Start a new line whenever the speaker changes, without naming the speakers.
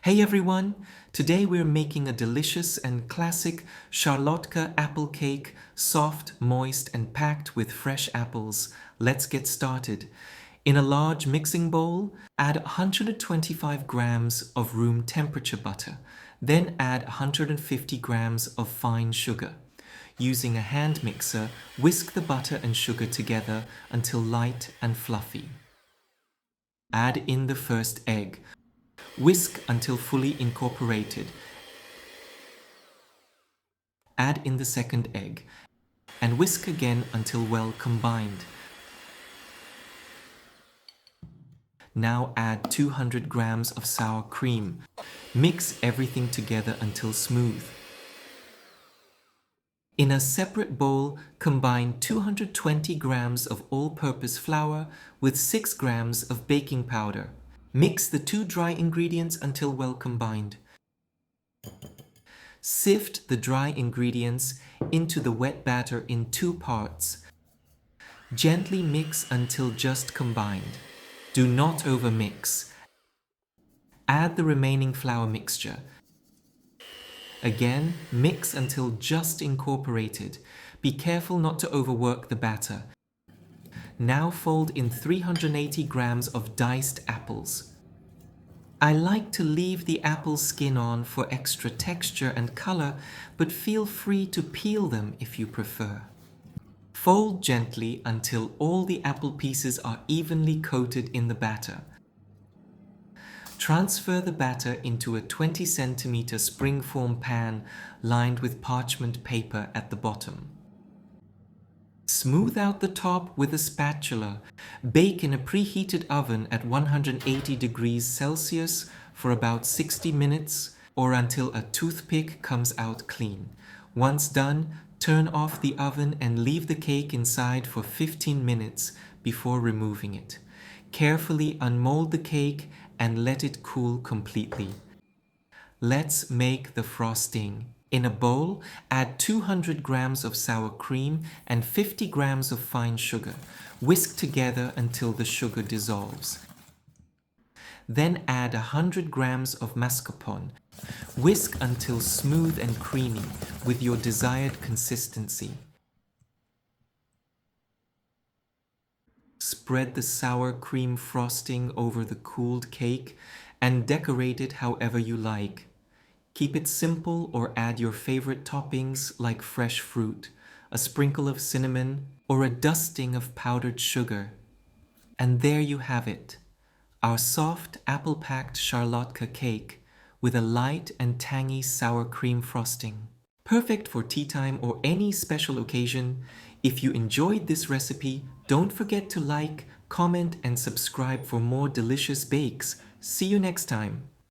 Hey everyone! Today we're making a delicious and classic Sharlotka apple cake, soft, moist, and packed with fresh apples. Let's get started. In a large mixing bowl, add 125 grams of room temperature butter. Then add 150 grams of fine sugar. Using a hand mixer, whisk the butter and sugar together until light and fluffy. Add in the first egg. Whisk until fully incorporated. Add in the second egg and whisk again until well combined. Now add 200 grams of sour cream. Mix everything together until smooth. In a separate bowl, combine 220 grams of all-purpose flour with 6 grams of baking powder. Mix the two dry ingredients until well combined. Sift the dry ingredients into the wet batter in 2 parts. Gently mix until just combined. Do not overmix. Add the remaining flour mixture. Again, mix until just incorporated. Be careful not to overwork the batter. Now fold in 380 grams of diced apples. I like to leave the apple skin on for extra texture and color, but feel free to peel them if you prefer. Fold gently until all the apple pieces are evenly coated in the batter. Transfer the batter into a 20 cm springform pan lined with parchment paper at the bottom. Smooth out the top with a spatula. Bake in a preheated oven at 180 degrees Celsius for about 60 minutes or until a toothpick comes out clean. Once done, turn off the oven and leave the cake inside for 15 minutes before removing it. Carefully unmold the cake and let it cool completely. Let's make the frosting. In a bowl, add 200 grams of sour cream and 50 grams of fine sugar. Whisk together until the sugar dissolves. Then add 100 grams of mascarpone. Whisk until smooth and creamy with your desired consistency. Spread the sour cream frosting over the cooled cake and decorate it however you like. Keep it simple or add your favorite toppings like fresh fruit, a sprinkle of cinnamon, or a dusting of powdered sugar. And there you have it, our soft apple-packed Sharlotka cake with a light and tangy sour cream frosting. Perfect for tea time or any special occasion. If you enjoyed this recipe, don't forget to like, comment, and subscribe for more delicious bakes. See you next time.